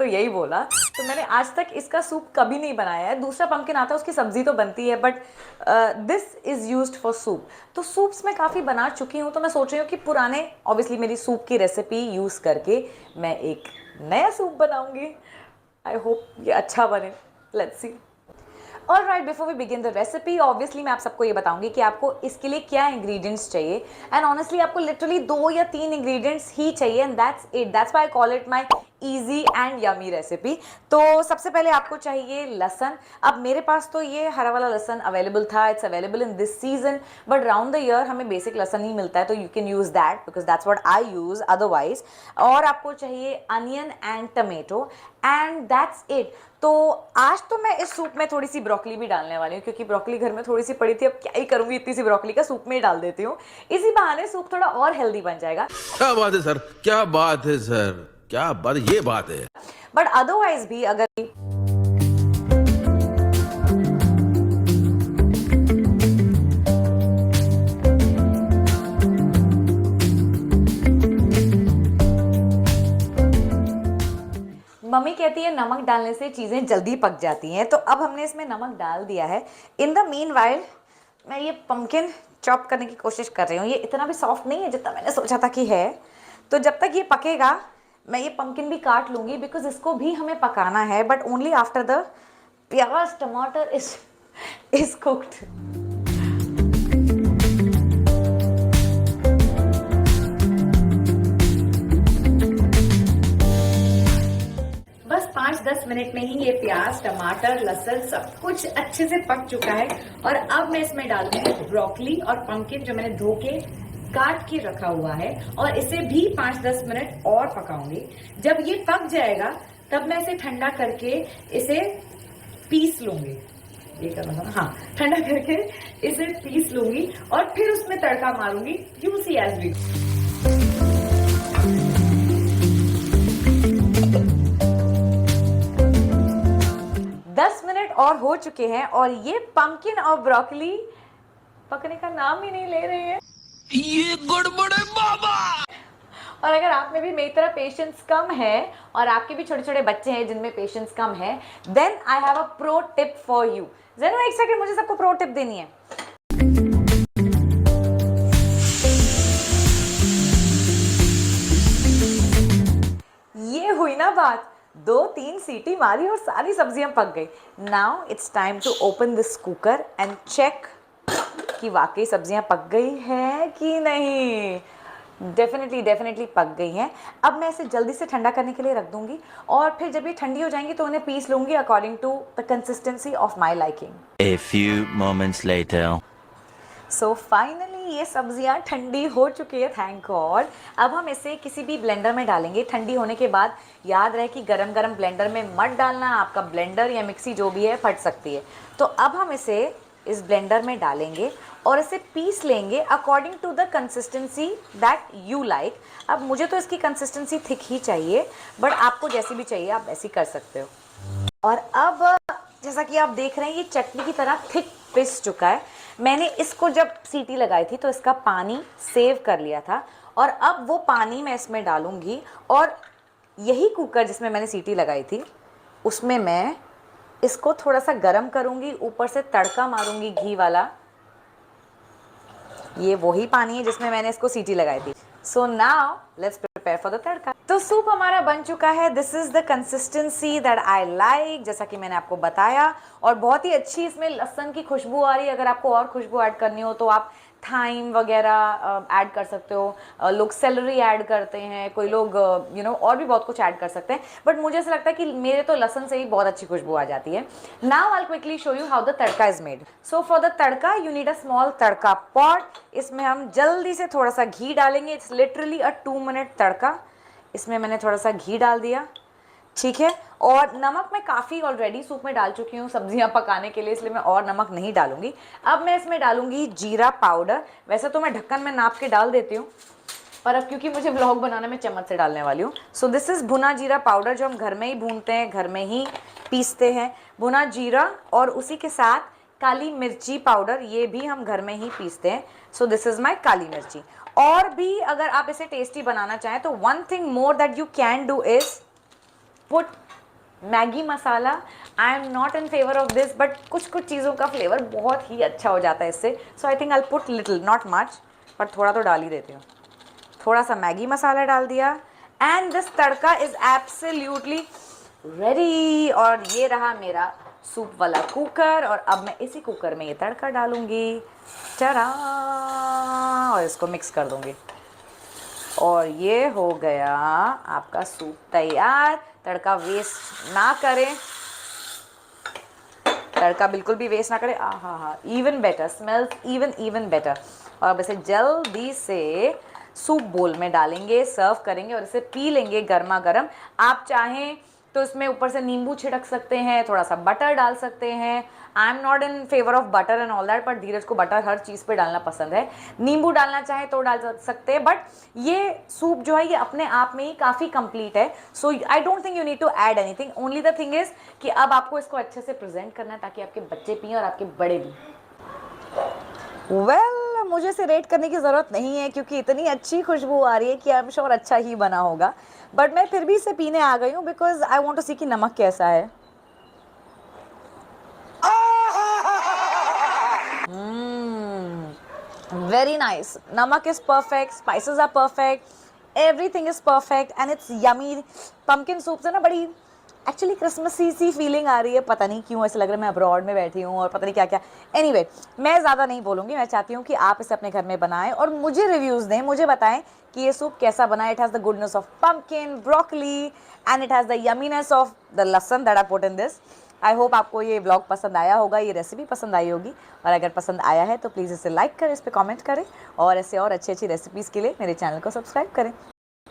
यही बोला। तो मैंने आज तक इसका सूप कभी नहीं बनाया है। दूसरा पंपकिन आता है उसकी सब्जी तो बनती है, but this is used for soup. तो सूप्स मैं काफ़ी बना चुकी हूँ, तो मैं सोच रही हूँ कि पुराने ऑब्वियसली मेरी सूप की रेसिपी यूज़ करके मैं एक नया सूप बनाऊंगी। आई होप ये अच्छा बने, let's see. All right, before we begin the recipe obviously मैं आप सबको ये बताऊंगी कि आपको इसके लिए क्या इंग्रेडिएंट्स चाहिए। एंड ऑनेस्टली आपको लिटरली 2 या 3 इंग्रेडिएंट्स ही चाहिए, and that's it. That's why I call it my easy and yummy recipe. तो सबसे पहले आपको चाहिए लहसन। अब मेरे पास तो ये हरा वाला लहसन अवेलेबल था, it's available in this season, but round the year हमें बेसिक लहसन ही मिलता है, तो you can use that because that's what I use otherwise. और आपको चाहिए onion and tomato, and that's it. तो आज तो मैं इस सूप में थोड़ी सी ब्रोकली भी डालने वाली हूँ, क्योंकि ब्रोकली घर में थोड़ी सी पड़ी थी, अब क्या ही करूँगी, इतनी सी ब्रोकली का सूप में ही डाल देती हूँ। इसी बहाने सूप थोड़ा और हेल्दी बन जाएगा। क्या बात है सर, क्या बात है सर, क्या बात, ये बात है। बट अदरवाइज भी अगर मम्मी कहती है नमक डालने से चीज़ें जल्दी पक जाती हैं, तो अब हमने इसमें नमक डाल दिया है। इन द मीन वाइल मैं ये पम्पकिन चॉप करने की कोशिश कर रही हूँ। ये इतना भी सॉफ्ट नहीं है जितना मैंने सोचा था कि है, तो जब तक ये पकेगा मैं ये पम्पकिन भी काट लूँगी, बिकॉज इसको भी हमें पकाना है, बट ओनली आफ्टर द प्याज टमाटर इज कुक्ड। बस 5-10 मिनट में ही ये प्याज टमाटर लहसुन सब कुछ अच्छे से पक चुका है। और अब मैं इसमें डालूंगी ब्रोकली और पम्पकिन जो मैंने धो के काट के रखा हुआ है, और इसे भी 5-10 मिनट और पकाऊंगी। जब ये पक जाएगा तब मैं इसे ठंडा करके इसे पीस लूंगी। ये करना था, हाँ, ठंडा करके इसे पीस लूंगी और फिर उसमें तड़का मारूंगी। You see as we. 10 minute और हो चुके हैं और ये पम्पकिन और ब्रोकली पकने का नाम ही नहीं ले रहे हैं। ये गड़बड़ है बाबा। और अगर आप में भी मेरी तरह पेशेंस कम है और आपके भी छोटे छोटे बच्चे हैं जिनमें पेशेंस कम है, then I have a pro tip for you. जेनो एक सेकंड, मुझे सबको प्रो टिप देनी है। ये हुई ना बात, 2-3 सीटी मारी और सारी सब्जियां पक गई। Now it's time to open this cooker and check कि वाकई सब्जियां पक गई हैं कि नहीं। डेफिनेटली पक गई हैं। अब मैं इसे जल्दी से ठंडा करने के लिए रख दूंगी, और फिर जब ये ठंडी हो जाएंगी तो उन्हें पीस लूंगी according to the consistency of my liking. A few moments later. So finally ये सब्जियां ठंडी हो चुकी है, थैंक गॉड। अब हम इसे किसी भी ब्लेंडर में डालेंगे। ठंडी होने के बाद याद रहे कि गरम गरम ब्लेंडर में मत डालना, आपका ब्लेंडर या मिक्सी जो भी है फट सकती है। तो अब हम इसे इस ब्लेंडर में डालेंगे और इसे पीस लेंगे according to the consistency that you like. अब मुझे तो इसकी कंसिस्टेंसी थिक ही चाहिए, बट आपको जैसी भी चाहिए आप ऐसी कर सकते हो। और अब जैसा कि आप देख रहे हैं ये चटनी की तरह थिक पिस चुका है। मैंने इसको जब सीटी लगाई थी तो इसका पानी सेव कर लिया था, और अब वो पानी मैं इसमें डालूंगी, और यही कुकर जिसमें मैंने सीटी लगाई थी उसमें मैं इसको थोड़ा सा गरम करूंगी, ऊपर से तड़का मारूंगी घी वाला। ये वही पानी है जिसमें मैंने इसको सीटी लगाई थी। So now let's prepare for the tadka. तो सूप हमारा बन चुका है। This is the consistency that I like, जैसा कि मैंने आपको बताया। और बहुत ही अच्छी इसमें लहसुन की खुशबू आ रही है। अगर आपको और खुशबू ऐड करनी हो तो आप थाइम वगैरह ऐड कर सकते हो। लोग सेलरी ऐड करते हैं, कोई लोग और भी बहुत कुछ ऐड कर सकते हैं, बट मुझे ऐसा लगता है कि मेरे तो लहसुन से ही बहुत अच्छी खुशबू आ जाती है। Now I will quickly show you how the tadka is made. So for the tadka you need a small tadka pot. इसमें हम जल्दी से थोड़ा सा घी डालेंगे। इट्स लिटरली अ 2 मिनट तड़का। इसमें मैंने थोड़ा सा घी डाल दिया, ठीक है। और नमक मैं काफ़ी ऑलरेडी सूप में डाल चुकी हूँ सब्जियां पकाने के लिए, इसलिए मैं और नमक नहीं डालूंगी। अब मैं इसमें डालूंगी जीरा पाउडर। वैसे तो मैं ढक्कन में नाप के डाल देती हूँ, पर अब क्योंकि मुझे व्लॉग बनाने में चम्मच से डालने वाली हूँ। सो दिस इज़ भुना जीरा पाउडर, जो हम घर में ही भूनते हैं, घर में ही पीसते हैं। भुना जीरा, और उसी के साथ काली मिर्ची पाउडर, ये भी हम घर में ही पीसते हैं। सो दिस इज़ माई काली मिर्ची। और भी अगर आप इसे टेस्टी बनाना चाहें तो one thing more that you can do is put Maggi masala, I am not in favour of this, but कुछ कुछ चीज़ों का फ्लेवर बहुत ही अच्छा हो जाता है इससे. So I think I put little, not much, पर थोड़ा तो डाल ही देती हूँ. थोड़ा सा मैगी मसाला डाल दिया and this tadka is absolutely ready. और ये रहा मेरा सूप वाला कुकर और अब मैं इसी कुकर में ये तड़का डालूंगी. चरा, और इसको मिक्स कर दूंगी और ये हो गया आपका सूप तैयार. तड़का वेस्ट ना करें, तड़का बिल्कुल भी वेस्ट ना करें. हा, even better, smells even better. और अब इसे जल्दी से सूप बोल में डालेंगे, सर्व करेंगे और इसे पी लेंगे गर्मा गर्म. आप चाहें तो इसमें ऊपर से नींबू छिड़क सकते हैं, थोड़ा सा बटर डाल सकते हैं. I am not in favour of butter and all that, पर धीरज को बटर हर चीज़ पे डालना पसंद है. नींबू डालना चाहे तो डाल सकते हैं, बट ये सूप जो है ये अपने आप में ही काफ़ी कंप्लीट है. So I don't think you need to add anything. Only the thing is कि अब आपको इसको अच्छे से प्रेजेंट करना है ताकि आपके बच्चे पिएं और आपके बड़े भी. वेल, मुझे इसे रेट करने की ज़रूरत नहीं है क्योंकि इतनी अच्छी खुशबू आ रही है कि आई एम श्योर अच्छा ही बना होगा. बट मैं फिर भी इसे पीने आ गई हूँ because I want to see कि नमक कैसा है. Very nice. Namak is perfect, spices are perfect, everything is perfect and it's yummy. Pumpkin soup से ना बड़ी एक्चुअली क्रिसमसी सी फीलिंग आ रही है. पता नहीं क्यों ऐसा लग रहा है मैं अब्रॉड में बैठी हूँ और पता नहीं क्या क्या. एनीवे, मैं ज़्यादा नहीं बोलूँगी. मैं चाहती हूँ कि आप इसे अपने घर में बनाएं और मुझे रिव्यूज़ दें, मुझे बताएं कि ये सूप कैसा बना. It has the goodness of pumpkin, broccoli and it has the yumminess of the lasan that I put in this. I hope आपको ये व्लॉग पसंद आया होगा, ये रेसिपी पसंद आई होगी. और अगर पसंद आया है तो प्लीज़ इसे लाइक करें, इस पर कमेंट करें और ऐसे और अच्छी अच्छी रेसिपीज़ के लिए मेरे चैनल को सब्सक्राइब करें.